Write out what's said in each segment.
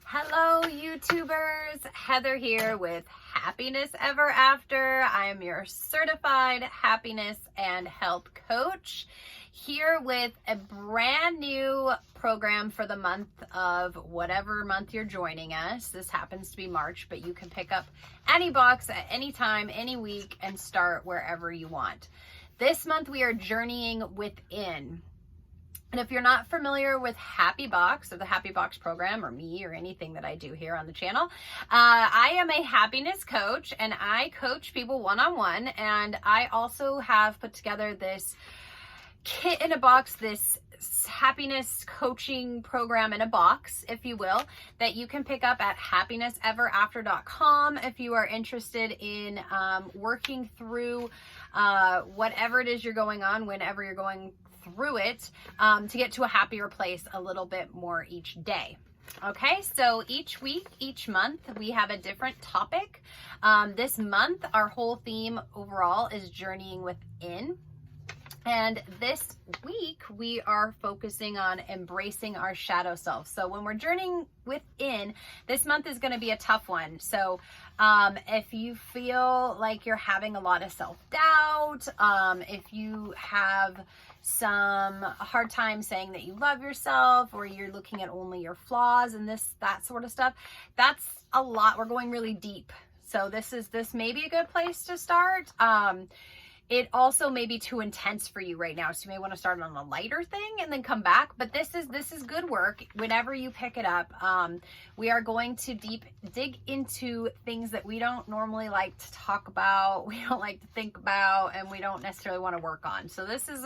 Hello, YouTubers. Heather here with Happiness Ever After. I am your certified happiness and health coach, here with a brand new program for the month of whatever month you're joining us. This happens to be March, but you can pick up any box at any time, any week, and start wherever you want. This month we are journeying within. And if you're not familiar with Happy Box or the Happy Box program or me or anything that I do here on the channel, I am a happiness coach and I coach people one-on-one. And I also have put together this kit in a box, this happiness coaching program in a box, if you will, that you can pick up at happinessEverAfter.com if you are interested in working through whatever it is you're going on, whenever you're going through it, to get to a happier place a little bit more each day. Okay, so each week, each month, we have a different topic. This month, our whole theme overall is journeying within. And this week, we are focusing on embracing our shadow self. So when we're journeying within, this month is going to be a tough one. So if you feel like you're having a lot of self-doubt, if you have some hard time saying that you love yourself, or you're looking at only your flaws and that sort of stuff, that's a lot. We're going really deep. So this may be a good place to start. It also may be too intense for you right now, so you may want to start on a lighter thing and then come back. But this is good work. Whenever you pick it up, we are going to dig into things that we don't normally like to talk about, we don't like to think about, and we don't necessarily want to work on. So this is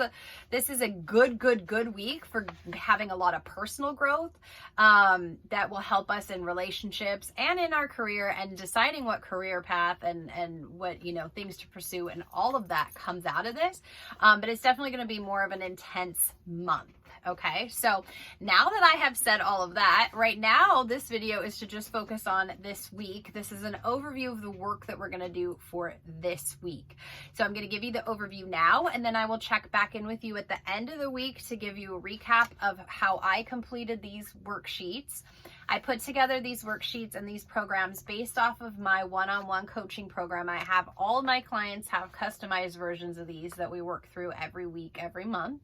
a good week for having a lot of personal growth that will help us in relationships and in our career, and deciding what career path and what things to pursue, and all of that comes out of this. But it's definitely going to be more of an intense month. Okay, so now that I have said all of that, right now this video is to just focus on this week. This is an overview of the work that we're going to do for this week. So I'm going to give you the overview now, and then I will check back in with you at the end of the week to give you a recap of how I completed these worksheets. I put together these worksheets and these programs based off of my one-on-one coaching program. I have all my clients have customized versions of these that we work through every week, every month.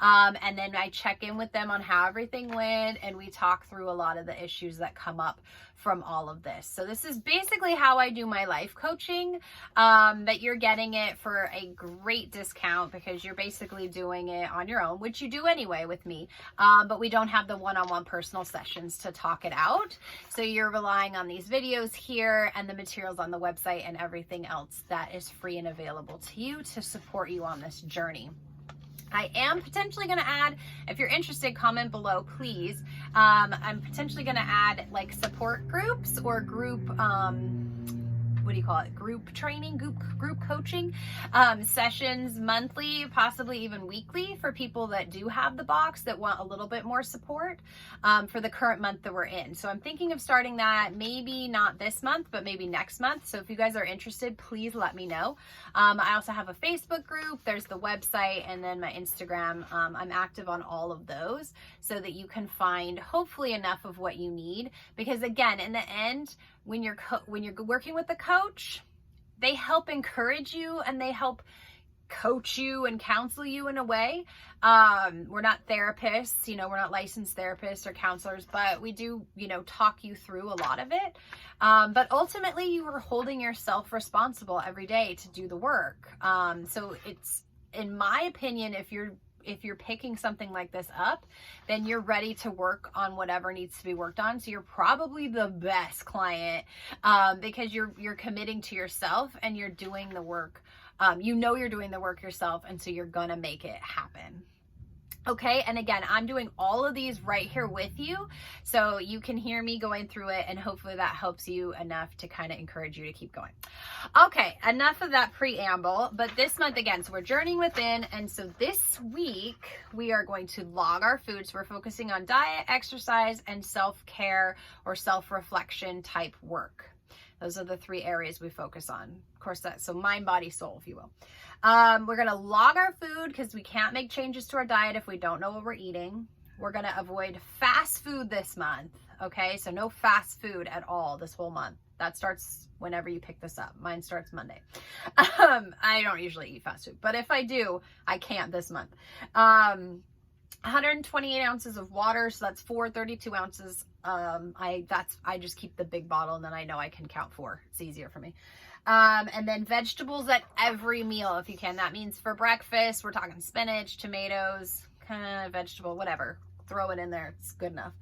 And then I check in with them on how everything went, and we talk through a lot of the issues that come up from all of this. So this is basically how I do my life coaching, but you're getting it for a great discount because you're basically doing it on your own, which you do anyway with me, but we don't have the one-on-one personal sessions to talk it out. So you're relying on these videos here and the materials on the website and everything else that is free and available to you to support you on this journey. I am potentially going to add, if you're interested, comment below, please. I'm potentially going to add like support groups or group, group training, group coaching sessions monthly, possibly even weekly, for people that do have the box that want a little bit more support for the current month that we're in. So I'm thinking of starting that, maybe not this month, but maybe next month. So if you guys are interested, please let me know. I also have a Facebook group, there's the website, and then my Instagram. I'm active on all of those so that you can find hopefully enough of what you need, because again, in the end, when you're working with a coach, they help encourage you and they help coach you and counsel you in a way. We're not therapists, we're not licensed therapists or counselors, but we do, talk you through a lot of it. But ultimately you are holding yourself responsible every day to do the work. So it's, in my opinion, if you're picking something like this up, then you're ready to work on whatever needs to be worked on. So you're probably the best client, because you're committing to yourself and you're doing the work. You're doing the work yourself, and so you're gonna make it happen. Okay, and again, I'm doing all of these right here with you, so you can hear me going through it, and hopefully that helps you enough to kind of encourage you to keep going. Okay, enough of that preamble, but this month, again, so we're journeying within, and so this week, we are going to log our food. So we're focusing on diet, exercise, and self-care or self-reflection type work. Those are the three areas we focus on. Of course, so mind, body, soul, if you will. We're going to log our food because we can't make changes to our diet if we don't know what we're eating. We're going to avoid fast food this month. Okay, so no fast food at all this whole month. That starts whenever you pick this up. Mine starts Monday. I don't usually eat fast food, but if I do, I can't this month. 128 ounces of water, so that's 32 ounces. I just keep the big bottle, and then I know I can count 4. It's easier for me. And then vegetables at every meal if you can. That means for breakfast, we're talking spinach, tomatoes, kind of vegetable, whatever. Throw it in there. It's good enough.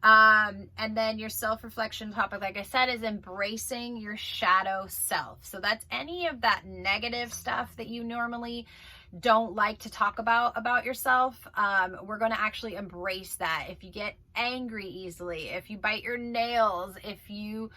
And then your self-reflection topic, like I said, is embracing your shadow self. So that's any of that negative stuff that you normally don't like to talk about yourself. We're going to actually embrace that. If you get angry easily, if you bite your nails, if you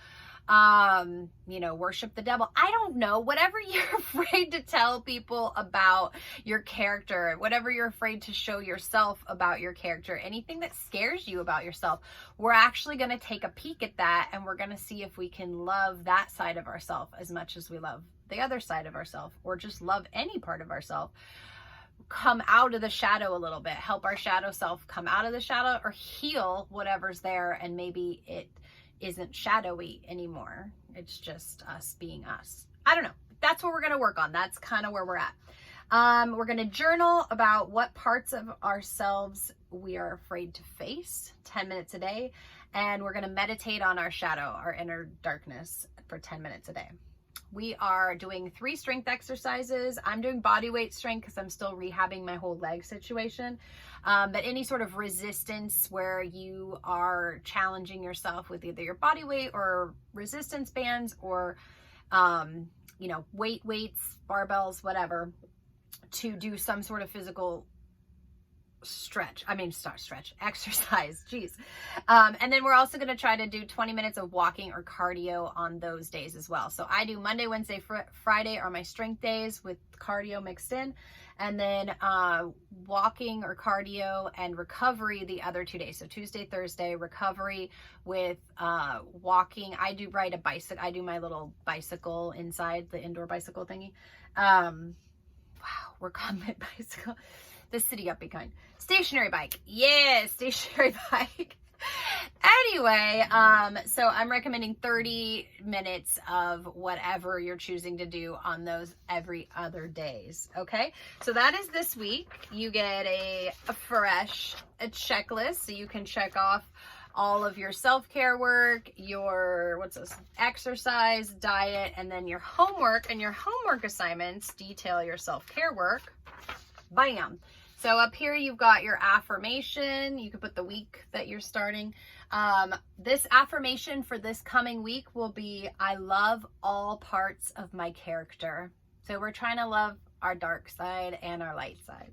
worship the devil, I don't know, whatever you're afraid to tell people about your character, whatever you're afraid to show yourself about your character, anything that scares you about yourself, we're actually going to take a peek at that, and we're going to see if we can love that side of ourselves as much as we love the other side of ourselves, or just love any part of ourselves. Come out of the shadow a little bit, help our shadow self come out of the shadow, or heal whatever's there, and maybe it isn't shadowy anymore. It's just us being us. I don't know. That's what we're going to work on. That's kind of where we're at. We're going to journal about what parts of ourselves we are afraid to face, 10 minutes a day. And we're going to meditate on our shadow, our inner darkness, for 10 minutes a day. We are doing 3 strength exercises. I'm doing body weight strength because I'm still rehabbing my whole leg situation. But any sort of resistance where you are challenging yourself with either your body weight or resistance bands or, weights, barbells, whatever, to do some sort of physical exercise. Jeez. And then we're also going to try to do 20 minutes of walking or cardio on those days as well. So I do Monday, Wednesday, Friday are my strength days with cardio mixed in. And then walking or cardio and recovery the other 2 days. So Tuesday, Thursday, recovery with walking. I do ride a bicycle. I do my little bicycle inside, the indoor bicycle thingy. Recumbent bicycle. The city uppy kind. Stationary bike. Yeah, stationary bike. Anyway, so I'm recommending 30 minutes of whatever you're choosing to do on those every other days. Okay, so that is this week. You get a fresh checklist, so you can check off all of your self-care work, your exercise, diet, and then your homework. And your homework assignments detail your self-care work. Bam. So up here, you've got your affirmation. You can put the week that you're starting. This affirmation for this coming week will be, I love all parts of my character. So we're trying to love our dark side and our light side.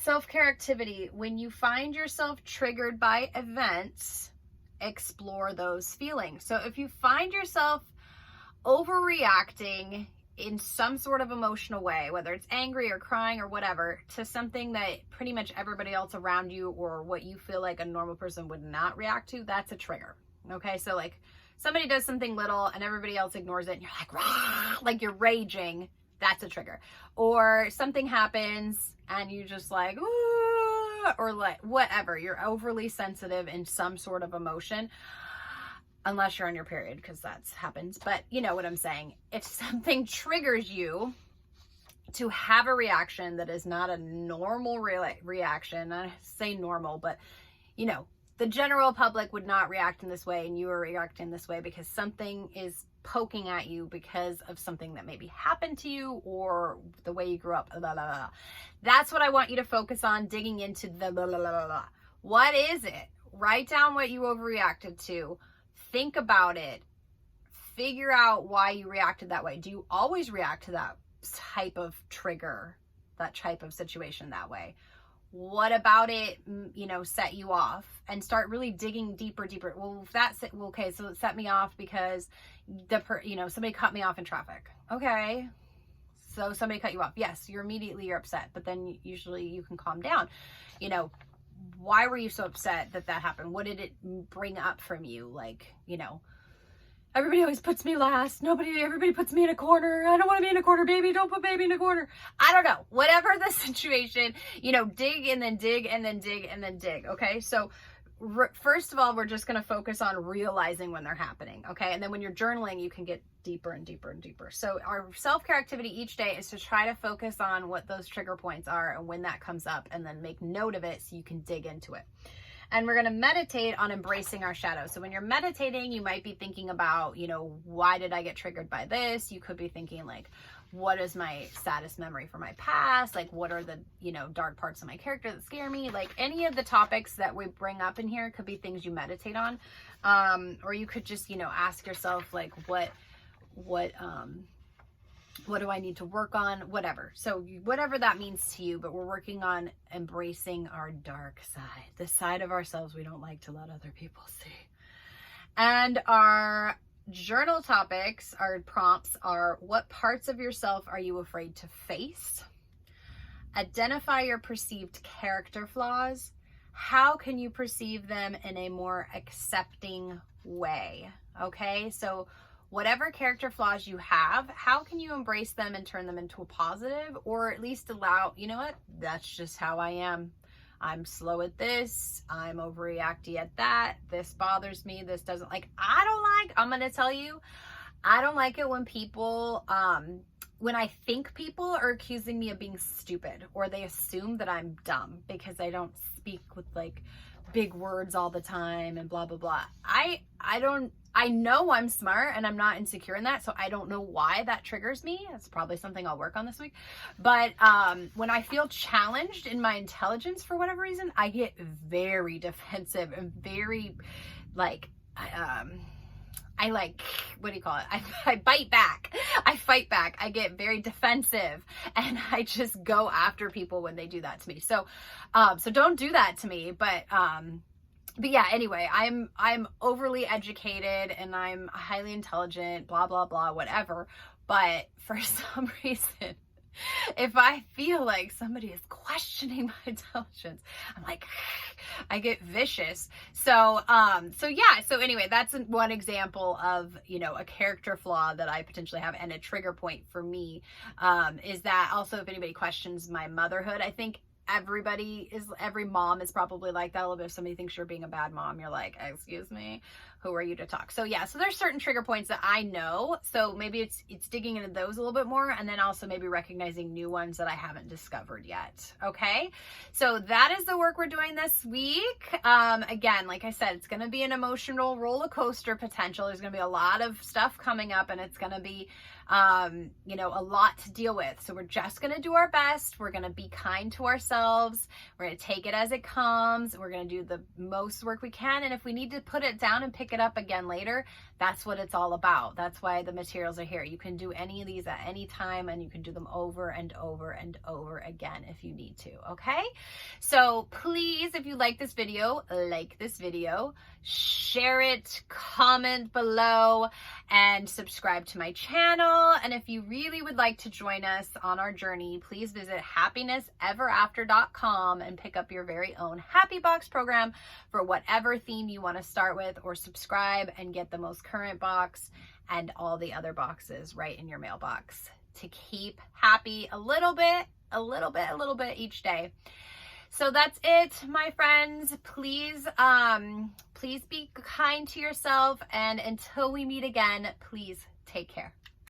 Self-care activity. When you find yourself triggered by events, explore those feelings. So if you find yourself overreacting in some sort of emotional way, whether it's angry or crying or whatever, to something that pretty much everybody else around you or what you feel like a normal person would not react to, that's a trigger. Okay, so like somebody does something little and everybody else ignores it and you're like, rah, like you're raging, that's a trigger. Or something happens and you just like, ooh, or like whatever, you're overly sensitive in some sort of emotion. Unless you're on your period, because that happens. But you know what I'm saying. If something triggers you to have a reaction that is not a normal reaction, I say normal, but the general public would not react in this way, and you are reacting this way because something is poking at you because of something that maybe happened to you or the way you grew up. Blah, blah, blah. That's what I want you to focus on, digging into the blah, blah, blah, blah, blah. What is it? Write down what you overreacted to. Think about it. Figure out why you reacted that way. Do you always react to that type of trigger, that type of situation that way? What about it, set you off? And start really digging deeper. Well, if that's it, okay, so it set me off because somebody cut me off in traffic. Okay. So somebody cut you off. Yes, you're upset, but then usually you can calm down. Why were you so upset that happened? What did it bring up from you? Like, everybody always puts me last. Everybody puts me in a corner. I don't want to be in a corner, baby. Don't put baby in a corner. I don't know. Whatever the situation, dig and then dig and then dig and then dig. Okay. So first of all, we're just going to focus on realizing when they're happening. Okay. And then when you're journaling, you can get deeper and deeper and deeper. So our self-care activity each day is to try to focus on what those trigger points are and when that comes up, and then make note of it so you can dig into it. And we're going to meditate on embracing our shadow. So when you're meditating, you might be thinking about, you know, why did I get triggered by this? You could be thinking like, what is my saddest memory from my past? Like, what are the, you know, dark parts of my character that scare me? Like, any of the topics that we bring up in here could be things you meditate on. Or you could just, you know, ask yourself like, what do I need to work on? Whatever. So whatever that means to you, but we're working on embracing our dark side, the side of ourselves we don't like to let other people see. And our journal topics, our prompts are: what parts of yourself are you afraid to face? Identify your perceived character flaws. How can you perceive them in a more accepting way? Okay, so whatever character flaws you have, how can you embrace them and turn them into a positive, or at least allow, you know what, that's just how I am. I'm slow at this. I'm overreacting at that. This bothers me. This doesn't like, I'm going to tell you, I don't like it when people, when I think people are accusing me of being stupid, or they assume that I'm dumb because I don't speak with like big words all the time and blah, blah, blah. I know I'm smart and I'm not insecure in that. So I don't know why that triggers me. It's probably something I'll work on this week. But when I feel challenged in my intelligence for whatever reason, I get very defensive and very like, I like, what do you call it? I bite back. I fight back. I get very defensive, and I just go after people when they do that to me. So, so don't do that to me. But yeah, anyway, I'm overly educated and I'm highly intelligent, blah, blah, blah, whatever. But for some reason, if I feel like somebody is questioning my intelligence, I'm like, I get vicious. So yeah. So anyway, that's one example of, you know, a character flaw that I potentially have, and a trigger point for me, is that also, if anybody questions my motherhood, I think every mom is probably like that a little bit. If somebody thinks you're being a bad mom, you're like, excuse me, who are you to talk? So yeah, so there's certain trigger points that I know. So maybe it's digging into those a little bit more, and then also maybe recognizing new ones that I haven't discovered yet. Okay. So that is the work we're doing this week. Again, like I said, it's going to be an emotional roller coaster potential. There's going to be a lot of stuff coming up, and it's going to be, you know, a lot to deal with. So we're just going to do our best. We're going to be kind to ourselves. We're going to take it as it comes. We're going to do the most work we can. And if we need to put it down and pick it up again later, that's what it's all about. That's why the materials are here. You can do any of these at any time, and you can do them over and over and over again if you need to. Okay. So please, if you like this video, share it, comment below, and subscribe to my channel. And if you really would like to join us on our journey, please visit happinesseverafter.com and pick up your very own Happy Box program for whatever theme you want to start with, or subscribe and get the most current box and all the other boxes right in your mailbox to keep happy a little bit each day. So that's it, my friends. Please be kind to yourself, and until we meet again, please take care.